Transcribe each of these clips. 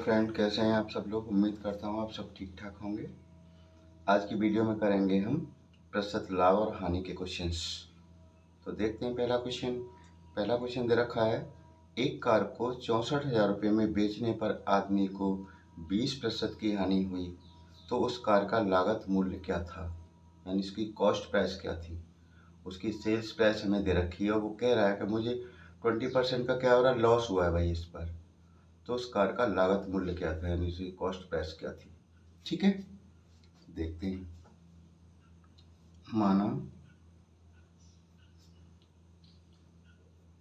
Friend, कैसे हैं आप सब लोग। उम्मीद करता हूँ आप सब ठीक ठाक होंगे। आज की वीडियो में करेंगे हम प्रतिशत लाभ और हानि के क्वेश्चंस। तो देखते हैं पहला क्वेश्चन दे रखा है, एक कार को 64,000 रुपये में बेचने पर आदमी को 20% की हानि हुई, तो उस कार का लागत मूल्य क्या था, यानी इसकी कॉस्ट प्राइस क्या थी। उसकी सेल्स प्राइस हमें दे रखी है और वो कह रहा है कि मुझे 20% का क्या हो रहा है, लॉस हुआ है भाई इस पर। तो उस कार का लागत मूल्य क्या था, यानी उसकी कॉस्ट प्राइस क्या थी। ठीक है, देखते हैं। माना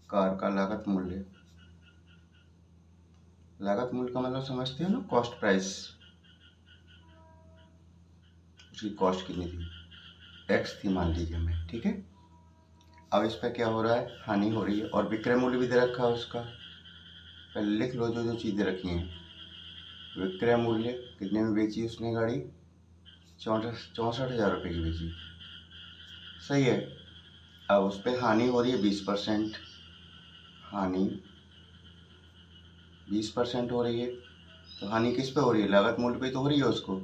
कार का लागत मूल्य का मतलब समझते हैं ना, कॉस्ट प्राइस। उसकी कॉस्ट कितनी थी, एक्स थी मान लीजिए हमें। ठीक है, अब इस पर क्या हो रहा है, हानि हो रही है और विक्रय मूल्य भी दे रखा है उसका। पहले लिख लो जो जो चीज़ें रखी हैं। विक्रय मूल्य कितने में बेची उसने गाड़ी, 64,000 रुपये की बेची। सही है। अब उस पर हानि हो रही है 20%। हानि 20% हो रही है, तो हानि किस पे हो रही है, लागत मूल्य पे तो हो रही है उसको।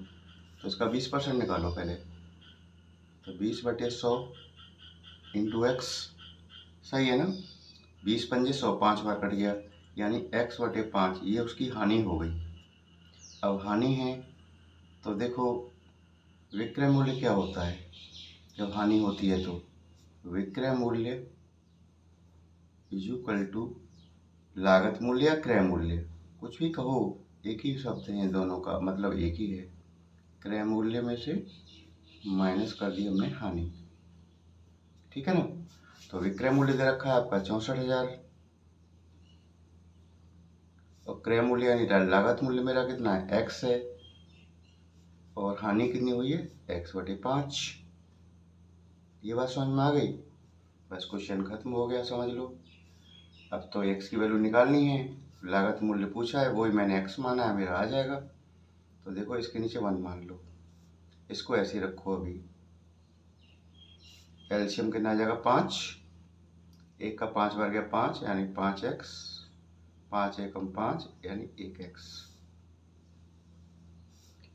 तो इसका 20% निकालो पहले। तो 20/100 इंटू एक्स। सही है ना, 20×5 5 बार कट गया, यानी x/5 ये उसकी हानि हो गई। अब हानि है तो देखो विक्रय मूल्य क्या होता है जब हानि होती है। तो विक्रय मूल्य इज इक्वल टू लागत मूल्य या क्रय मूल्य, कुछ भी कहो, एक ही शब्द है, दोनों का मतलब एक ही है। क्रय मूल्य में से माइनस कर दी हमने हानि। ठीक है ना। तो विक्रय मूल्य दे रखा है आपका 64,000 और क्रय मूल्य यानी लागत मूल्य मेरा कितना है, एक्स है, और हानि कितनी हुई है, x/5। ये बात समझ में आ गई। बस क्वेश्चन खत्म हो गया, समझ लो। अब तो x की वैल्यू निकालनी है, लागत मूल्य पूछा है, वही मैंने x माना है, मेरा आ जाएगा। तो देखो इसके नीचे 1 मान लो, इसको ऐसे ही रखो। अभी एलसीएम कितना आ जाएगा, 5। 1 का 5 बार गया 5, यानी 5x, 5 एकम 5 यानी 1x,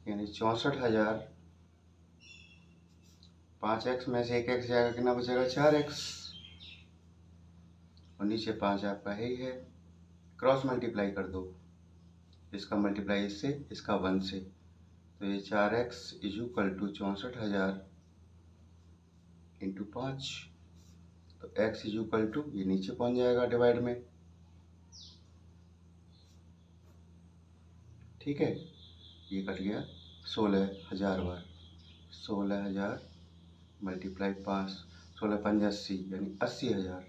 यानी 64,000। 5x में से 1x जाएगा, कितना बचेगा, 4x, और नीचे 5 आपका है ही है। क्रॉस मल्टीप्लाई कर दो, इसका मल्टीप्लाई इससे, इसका 1 से, तो ये 4x is equal to 64,000 into 5। तो x इज इक्वल टू, ये नीचे पहुंच जाएगा डिवाइड में। ठीक है, ये कट गया 16,000 बार। 16,000 मल्टीप्लाई 5, 16×5 80, यानी 80,000।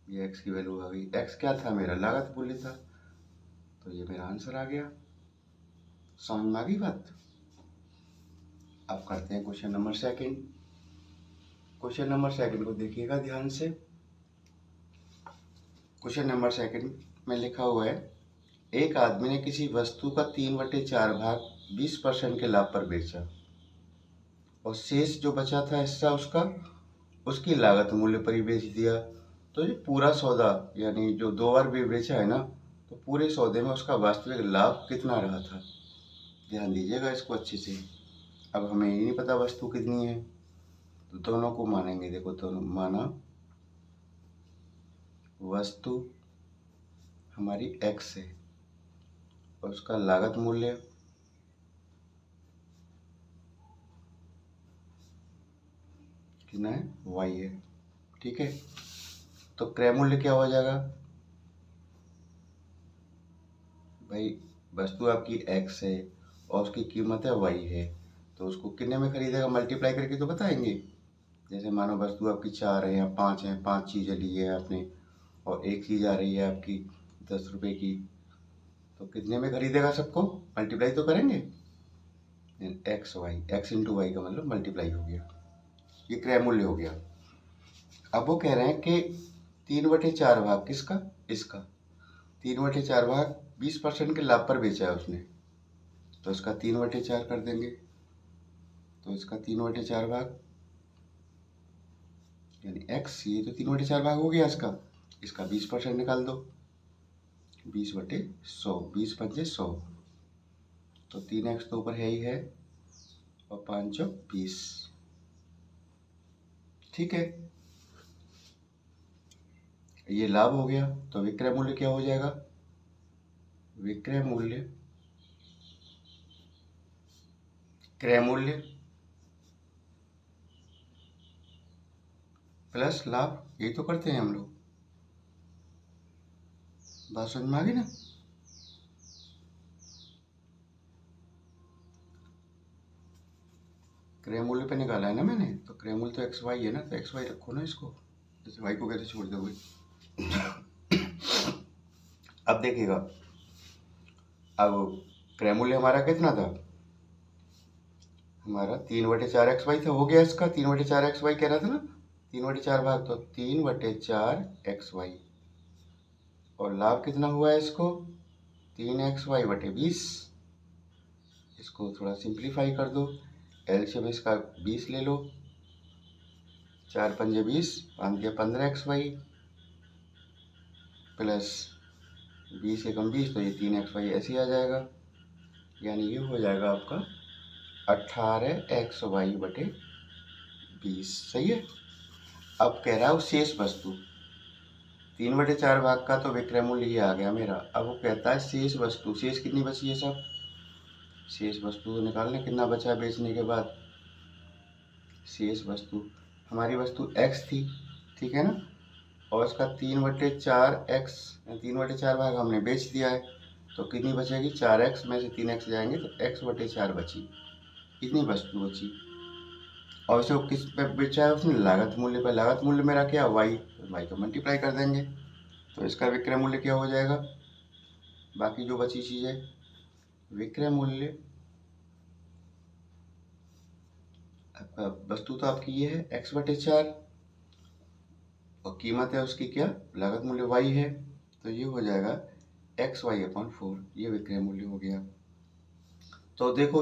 ये x की वैल्यू आ गई। x क्या था, मेरा लागत मूल्य था, तो ये मेरा आंसर आ गया। समझ में आ गई बात। अब करते हैं question number second. Question number second को देखिएगा ध्यान से। क्वेश्चन नंबर सेकंड में लिखा हुआ है, एक आदमी ने किसी वस्तु का 3/4 भाग 20% के लाभ पर बेचा और शेष जो बचा था हिस्सा उसका, उसकी लागत मूल्य पर ही बेच दिया। तो ये पूरा सौदा, यानी जो 2 बार भी बेचा है ना, तो पूरे सौदे में उसका वास्तविक लाभ कितना रहा था। ध्यान दीजिएगा इसको अच्छे से। अब हमें ये नहीं पता वस्तु कितनी है, तो दोनों को मानेंगे। देखो, दोनों माना, वस्तु हमारी x है और उसका लागत मूल्य कितना है, y है। ठीक है, तो क्रय मूल्य क्या हो जाएगा भाई, वस्तु आपकी x है और उसकी कीमत है y है, तो उसको कितने में खरीदेगा, मल्टीप्लाई करके तो बताएंगे। जैसे मानो वस्तु आपकी 4 है या 5 है, 5 चीज़ें ली है आपने और एक चीज़ आ रही है आपकी 10 रुपये की, तो कितने में खरीदेगा सबको, मल्टीप्लाई तो करेंगे। एक्स इंटू वाई का मतलब मल्टीप्लाई हो गया, ये क्रय मूल्य हो गया। अब वो कह रहे हैं कि 3/4 भाग किसका, इसका 3/4 भाग 20% के लाभ पर बेचा है उसने, तो इसका 3/4 कर देंगे। तो इसका 3/4 भाग यानी x, ये तो 3/4 भाग हो गया इसका, इसका 20% निकाल दो, 20/100, 20×5 = 100, तो 3x तो ऊपर है ही है और 5×20, ठीक है। ये लाभ हो गया। तो विक्रय मूल्य क्या हो जाएगा? विक्रय मूल्य क्रय मूल्य प्लस लाभ, यही तो करते हैं हम लोग। बात समझ में आ गई ना? क्रय मूल्य पे निकाला है ना मैंने, तो क्रय मूल्य तो एक्स वाई है ना, तो एक्स वाई रखो ना इसको, जैसे वाई को कैसे छोड़ दोगे। अब देखिएगा, अब क्रय मूल्य हमारा कितना था? हमारा 3/4 XY था, हो गया इसका 3/4 XY कह रहा था ना, 3/4 भाग, तो 3/4 XY, और लाभ कितना हुआ है इसको? 3XY/20। इसको थोड़ा सिंप्लीफाई कर दो, एलसीएम इसका 20 ले लो, 4×5 = 20, 5×15 XY प्लस 20 एकम 20, तो ये 3XY ऐसे ही आ जाएगा, यानी ये हो जाएगा आपका 18XY/20, सही है। अब कह रहा है शेष वस्तु, 3/4 भाग का तो विक्रय मूल्य ये आ गया मेरा। अब वो कहता है शेष वस्तु, शेष कितनी बची है सब? शेष वस्तु निकालने कितना बचा है बेचने के बाद। शेष वस्तु, हमारी वस्तु x थी, ठीक है ना, और इसका 3/4 भाग हमने बेच दिया है, तो कितनी बचेगी? 4x में से 3x जाएंगे तो x/4 बची, इतनी वस्तु बची। और इसे किस पे बेचा है उसने? लागत मूल्य पर। लागत मूल्य मेरा क्या? y, तो y को मल्टीप्लाई कर देंगे, तो इसका विक्रय मूल्य क्या हो जाएगा? बाकी जो बची चीज़ें, विक्रय मूल्य आपका, वस्तु तो आपकी ये है x/4, और कीमत है उसकी क्या? लागत मूल्य y है, तो ये हो जाएगा XY/4, ये विक्रय मूल्य हो गया। तो देखो,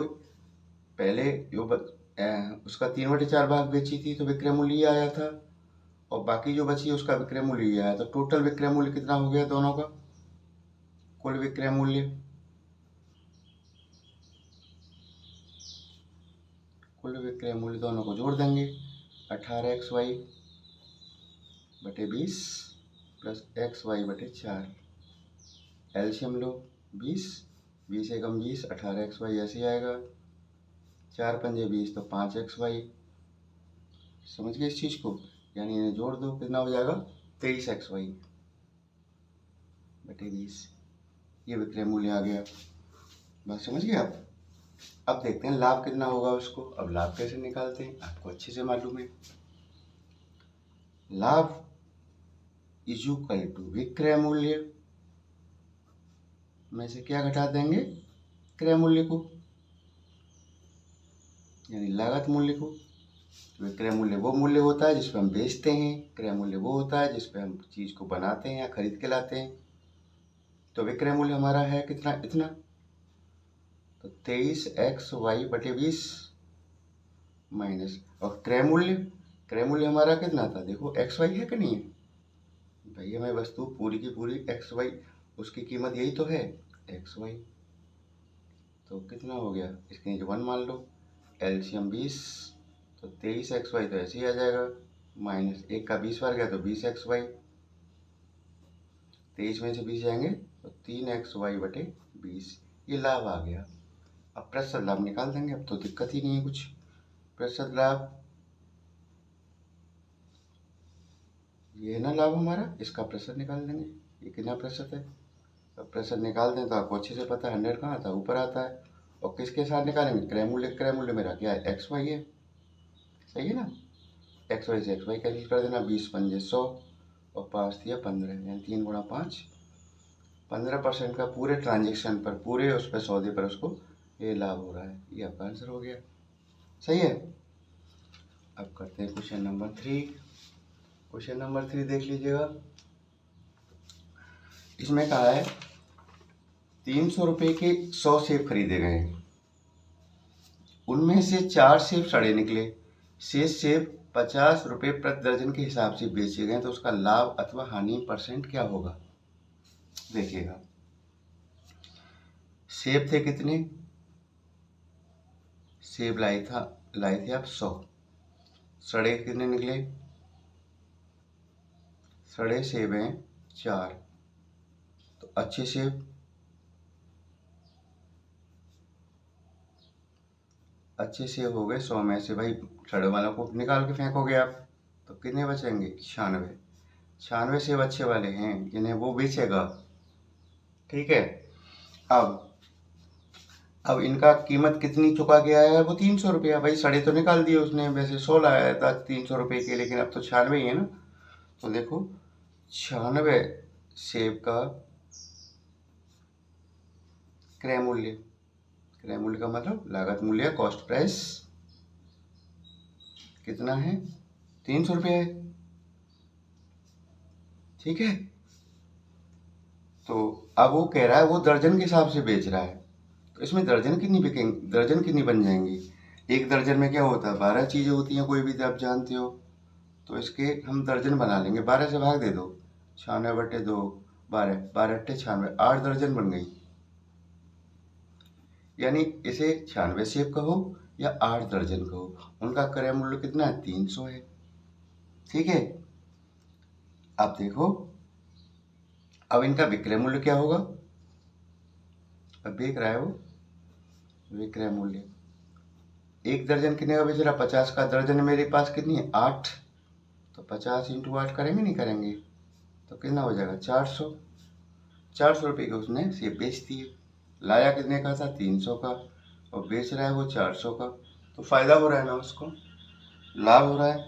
पहले जो उसका 3/4 भाग बेची थी तो विक्रय मूल्य ये आया था, और बाकी जो बची उसका विक्रय मूल्य ये आया, तो टोटल विक्रय मूल्य कितना हो गया दोनों का? कुल विक्रय मूल्य, कुल विक्रय मूल्य दोनों को जोड़ देंगे, 18XY/20 प्लस XY/4, एलसीएम लो, 20, 20 एकम 20, 18XY ऐसे आएगा, 4×5 = 20, तो 5XY। समझ गए इस चीज़ को? यानी इन्हें जोड़ दो, कितना हो जाएगा? 23XY/20, ये विक्रय मूल्य आ गया। बात समझ गए आप? अब देखते हैं लाभ कितना होगा उसको। अब लाभ कैसे निकालते हैं, आपको अच्छे से मालूम है। लाभ = विक्रय मूल्य में से क्या घटा देंगे? क्रय मूल्य को, यानी लागत मूल्य को। विक्रय मूल्य वो मूल्य होता है जिस पे हम बेचते हैं, क्रय मूल्य वो होता है जिस पे हम चीज़ को बनाते हैं या खरीद के लाते हैं। तो विक्रय मूल्य हमारा है कितना? इतना, तो 23XY/20 माइनस, और क्रय मूल्य हमारा कितना था? देखो XY है कि नहीं है भाई, हमें वस्तु पूरी की पूरी XY, उसकी कीमत यही तो है XY, तो कितना हो गया? इसके नीचे 1 मान लो, एलसीएम 20, तो 23XY तो ऐसे ही आ जाएगा, माइनस 1 का 20 बार गया तो 20XY, 23 में से 20 जाएंगे तो 3XY/20, ये लाभ आ गया। अब प्रतिशत लाभ निकाल देंगे, अब तो दिक्कत ही नहीं है कुछ। प्रतिशत लाभ ये है ना लाभ हमारा, इसका प्रतिशत निकाल देंगे, ये कितना प्रतिशत है। अब प्रतिशत निकाल दें तो आपको अच्छे से पता है 100 कहाँ आता है? ऊपर आता है। और किसके साथ निकालेंगे? क्रय मूल्य मेरा क्या है? XY है, सही है ना। XY से XY कैंसिल कर देना, 20×5 = 100, और 5 दिया 15, यानी 3 × 5, 15% का पूरे ट्रांजेक्शन पर, पूरे उस पर सौदे पर उसको ये लाभ हो रहा है। ये आपका आंसर हो गया, सही है। अब करते हैं क्वेश्चन नंबर 3। क्वेश्चन नंबर 3 देख लीजिएगा। इसमें कहा है 300 रुपये के 100 सेब खरीदे गए, उनमें से 4 सेब सड़े निकले, शेष सेब 50 रुपये प्रति दर्जन के हिसाब से बेचे गए, तो उसका लाभ अथवा हानि % क्या होगा? देखिएगा, सेब थे कितने, सेब लाई थे आप 100, सड़े कितने निकले, सड़े सेब हैं 4, तो अच्छे सेब, अच्छे सेब हो गए 100 में से, भाई सड़े वालों को निकाल के फेंकोगे आप तो कितने बचेंगे, 96, 96 सेब अच्छे वाले हैं जिन्हें वो बेचेगा। ठीक है, अब इनका कीमत कितनी चुका के आया है, वो 300 रुपया, भाई सड़े तो निकाल दिए उसने, वैसे 100 लाया था 300 रुपये के, लेकिन अब तो 96 ही है ना। तो देखो 96 सेब का क्रय मूल्य, क्रय मूल्य का मतलब लागत मूल्य, कॉस्ट प्राइस कितना है, 300 रुपये है। ठीक है, तो अब वो कह रहा है वो दर्जन के हिसाब से बेच रहा है, तो इसमें दर्जन कितनी बिकेंगी, दर्जन कितनी बन जाएंगी, एक दर्जन में क्या होता है 12 चीज़ें होती हैं, कोई भी आप जानते हो, तो इसके हम दर्जन बना लेंगे, 12 से भाग दे दो, 96/2, 12, 12 × 96, 8 दर्जन बन गई। यानी इसे 96 सेब कहो या 8 दर्जन कहो, उनका क्रय मूल्य कितना है, 300 है। ठीक है, अब देखो अब इनका विक्रय मूल्य क्या होगा, अब बेच रहा है वो, विक्रय मूल्य, एक दर्जन कितने का बेच रहा, 50 का, दर्जन मेरे पास कितनी है 8, तो 50 × 8 करेंगे नहीं करेंगे, तो कितना हो जाएगा 400, 400 रुपये के उसने सेब बेच दिए, लाया कितने का था 300 का, और बेच रहा है वो 400 का, तो फायदा हो रहा है ना उसको, लाभ हो रहा है,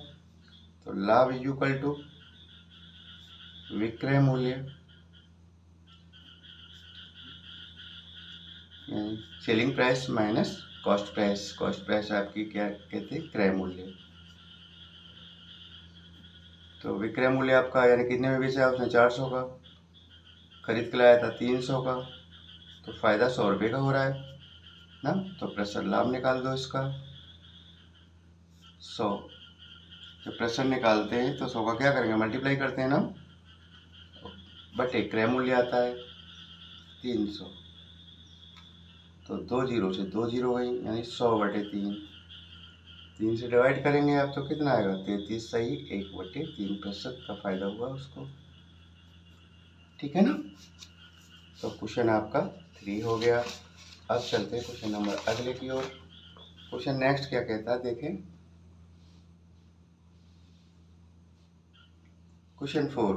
तो लाभ इज इक्वल टू विक्रय मूल्य, selling price minus cost price, cost price आपकी क्या कहते हैं, क्रय मूल्य। तो विक्रय मूल्य आपका यानी कितने में बेचा उसने, 400 का, खरीद के लाया था 300 का, तो फायदा 100 रुपये का हो रहा है ना, तो प्रतिशत लाभ निकाल दो इसका 100, जब प्रतिशत निकालते हैं तो 100 का क्या करेंगे, मल्टीप्लाई करते हैं ना, बटे क्रय मूल्य आता है 300, तो 2 जीरो से 2 जीरो गई, यानी 100/3, 3 से डिवाइड करेंगे आप तो कितना आएगा, 33 सही 1/3 प्रतिशत का फायदा हुआ उसको। ठीक है ना, तो क्वेश्चन आपका 3 हो गया। अब चलते हैं क्वेश्चन नंबर अगले की ओर। क्वेश्चन नेक्स्ट क्या कहता है देखें, क्वेश्चन 4,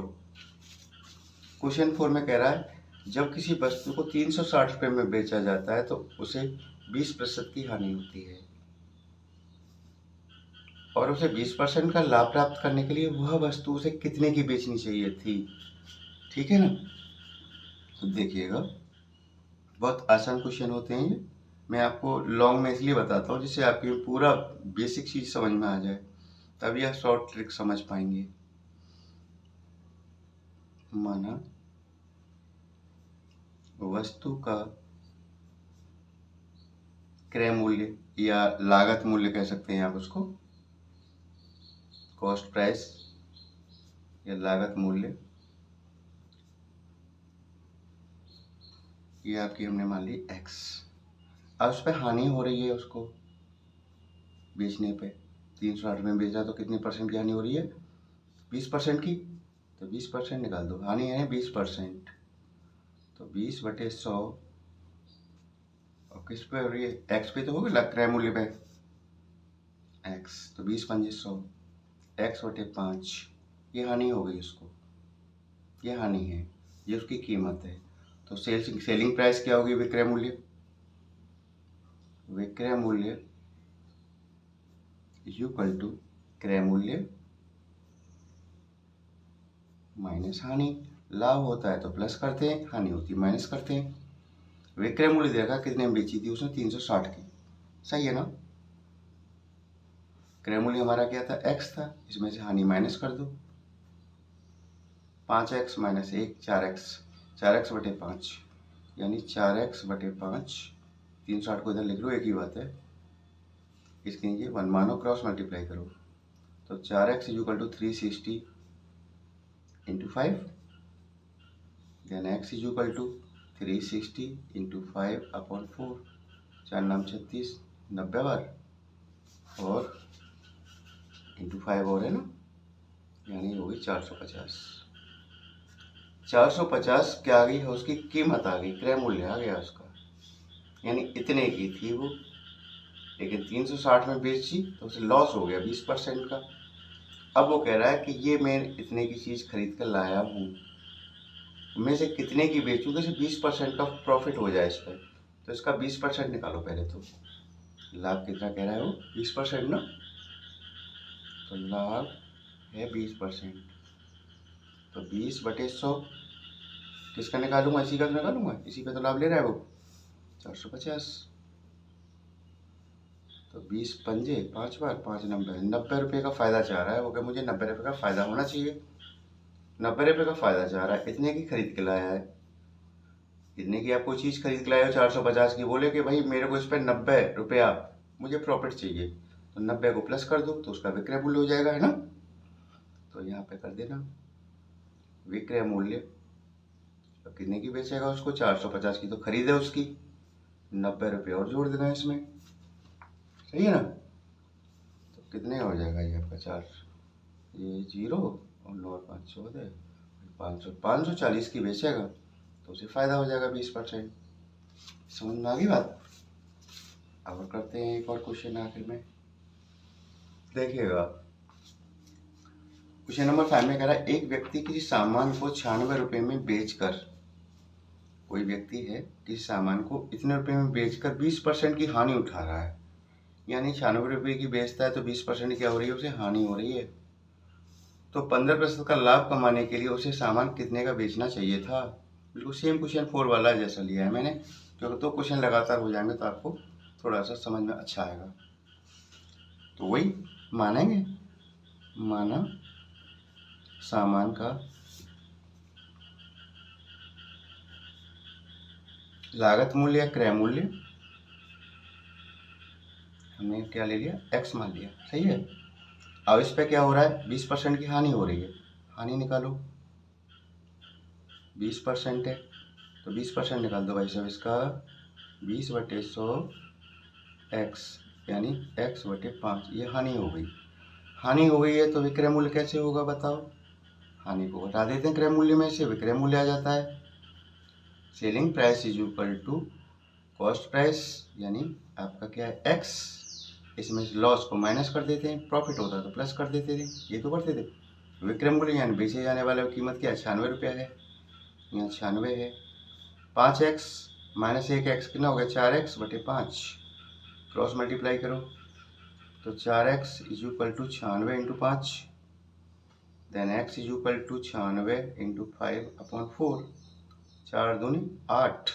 क्वेश्चन 4 में कह रहा है जब किसी वस्तु को 360 रुपये में बेचा जाता है तो उसे 20% की हानि होती है, और उसे 20% का लाभ प्राप्त करने के लिए वह वस्तु उसे कितने की बेचनी चाहिए थी। ठीक है ना, तो देखिएगा बहुत आसान क्वेश्चन होते हैं ये, मैं आपको लॉन्ग में इसलिए बताता हूँ जिससे आपकी पूरा बेसिक चीज़ समझ में आ जाए, तभी आप शॉर्ट ट्रिक समझ पाएंगे। माना वस्तु का क्रय मूल्य या लागत मूल्य कह सकते हैं आप उसको, कॉस्ट प्राइस या लागत मूल्य, ये आपकी हमने मान ली x, अब उस पर हानि हो रही है उसको बेचने पे, 360 में बेचा तो कितने परसेंट की हानि हो रही है, 20% की, तो 20% निकाल दो, हानि है 20%, तो 20/100, और किस पे हो रही है, x पे तो होगा क्रय मूल्य पे x, तो 20×5 100, x/5, ये हानि हो गई उसको, ये हानि है, ये उसकी कीमत है, तो सेलिंग प्राइस क्या होगी, विक्रय मूल्य, विक्रय मूल्य इक्वल टू क्रय मूल्य माइनस हानि, लाभ होता है तो प्लस करते हैं, हानि होती है माइनस करते हैं। विक्रय मूल्य देखा कितने में बेची थी उसने, 360 की, सही है ना, क्रय मूल्य हमारा क्या था, x था, इसमें से हानि माइनस कर दो, 5x - 1 4x, 4x/5, यानी 4x/5, 360 को इधर लिख लो, एक ही बात है, इसके नीचे 1 मानो, क्रॉस मल्टीप्लाई करो, तो 4x = 360 × 5, देन x = 360 इंटू 5/4, 4×9 = 36, 90 बार, और इंटू 5 और है ना, यानी होगी 450। 450 क्या आ गई है, उसकी कीमत आ गई, क्रय मूल्य आ गया उसका, यानी इतने की थी वो, लेकिन 360 में बेची तो उसे लॉस हो गया 20% का। अब वो कह रहा है कि ये मैं इतने की चीज़ खरीद कर लाया हूँ, मैं इसे कितने की बेचूँ तो इसे 20% का प्रॉफिट हो जाए इस पर, तो इसका 20% निकालो पहले। तो लाभ कितना कह रहा है वो, 20% ना, तो लाभ है 20%, तो 20/100 किसका निकालूंगा, इसी का तो निकालूंगा, इसी पे तो लाभ ले रहा है वो, 450। तो 20 पंजे 5 बार 5, 90 रुपये का फ़ायदा चाह रहा है वो, कि मुझे 90 रुपये का फ़ायदा होना चाहिए। 90 रुपये का फ़ायदा चाह रहा है, इतने की खरीद के लाया है, इतने की आप कोई चीज़ खरीद के लाए हो 450 की, बोले कि भाई मेरे को इस पर 90 रुपया मुझे प्रॉफिट चाहिए, तो 90 को प्लस कर दो तो उसका विक्रय मूल्य हो जाएगा, है ना। तो यहाँ पे कर देना विक्रय मूल्य, तो कितने की बेचेगा उसको, 450 की तो खरीद है उसकी, 90 रुपये और जोड़ देना इसमें, सही है ना। तो कितने हो जाएगा ये आपका 4, ये 0 और 9 और 5 14, 540 की बेचेगा तो उसे फ़ायदा हो जाएगा 20%। समझ में आ गई बात। अब करते हैं एक और क्वेश्चन आखिर में, देखिएगा क्वेश्चन नंबर 5 में कह रहा है, एक व्यक्ति किसी सामान को 96 रुपये में बेचकर, कोई व्यक्ति है किसी सामान को इतने रुपये में बेचकर 20% की हानि उठा रहा है, यानी 96 रुपये की बेचता है तो 20% क्या हो रही है, उसे हानि हो रही है। तो 15% का लाभ कमाने के लिए उसे सामान कितने का बेचना चाहिए था। बिल्कुल सेम क्वेश्चन 4 वाला जैसा लिया है मैंने, क्योंकि 2 क्वेश्चन लगातार हो जाएंगे तो आपको थोड़ा सा समझ में अच्छा आएगा। तो वही मानेंगे, माना सामान का लागत मूल्य या क्रय मूल्य, हमने क्या ले लिया, x मान लिया, सही है। अब इस पे क्या हो रहा है, 20% की हानि हो रही है, हानि निकालो, 20% है तो 20% निकाल दो भाई साहब, इसका 20/100 x, यानी x/5, ये हानि हो गई। हानि हो गई है तो विक्रय मूल्य कैसे होगा बताओ, हानि को हटा देते हैं क्रय मूल्य में से, विक्रय मूल्य आ जाता है। Selling price is equal to cost price, यानी आपका क्या है x, इसमें लॉस को माइनस कर देते हैं, प्रॉफिट होता तो प्लस कर देते थे, ये तो करते थे। विक्रय मूल्य यानी बेचे जाने वाले की कीमत क्या है, 96 रुपया है, यहाँ 96 है। 5x माइनस 1x कितना हो गया, 4x/5, क्रॉस मल्टीप्लाई करो तो 4x is equal to 96 into 5, then x is equal to 96 into 5/4, 4 दूनी 8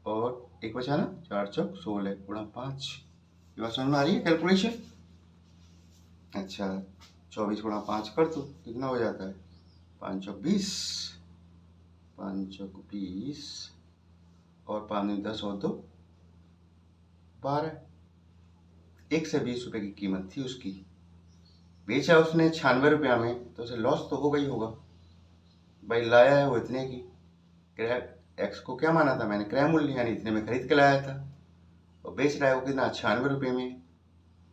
और एक बचा ना, 4 चौक 16 गुणा 5। ये बात समझ में आ रही है कैलकुलेशन। अच्छा 24 गुणा 5 कर दो, कितना हो जाता है, 5 चौक 20, 5 चौक 20 और 5 10 और 2 12, 120 रुपये की कीमत थी उसकी, बेचा उसने 96 रुपया में, तो उसे लॉस तो हो गई होगा भाई, लाया है वो इतने की, क्रय एक्स को क्या माना था मैंने, क्रय मूल्य, यानी इतने में खरीद के लाया था, और बेच रहा है वो कितना, 96 रुपये में,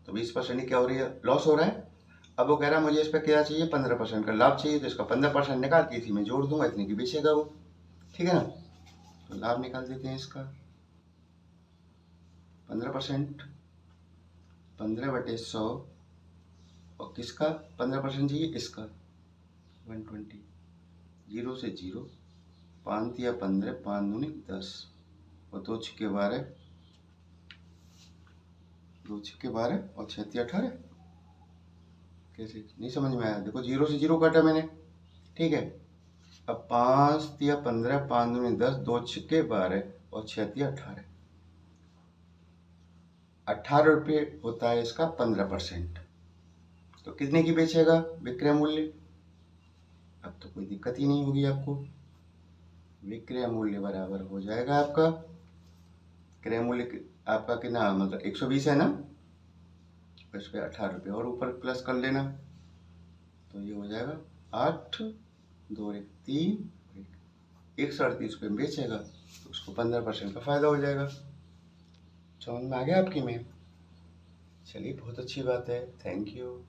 तो 20% क्या हो रही है, लॉस हो रहा है। अब वो कह रहा है मुझे इस पर क्या चाहिए, 15% का लाभ चाहिए, तो इसका 15% निकाल के इसी में जोड़ दूंगा, इतने की बेचेगा वो, ठीक है ना। तो लाभ निकाल देते हैं इसका 15%, 15/100, और किसका 15% चाहिए, इसका 120, 0 से 0, 5 या 15, 5 दूनी 10 और 2 छक्के 12, 2 छक्के 12 और 6 18, कैसे नहीं समझ में आया, देखो 0 से 0 काटा मैंने, ठीक है। अब 5 या 15, 5 दूनी 10, 2 छक्के 12 और 6 18, 18 रुपये होता है इसका 15%, तो कितने की बेचेगा विक्रय मूल्य, अब तो कोई दिक्कत ही नहीं होगी आपको, विक्रय मूल्य बराबर हो जाएगा आपका, क्रय मूल्य आपका कितना, मतलब 120 है ना, इस पर 18 रुपये और ऊपर प्लस कर लेना, तो ये हो जाएगा 8 2 1 3, 138 पे बेचेगा तो उसको 15% का फ़ायदा हो जाएगा। समझ में आ गया आपकी मैम? चलिए बहुत अच्छी बात है, थैंक यू।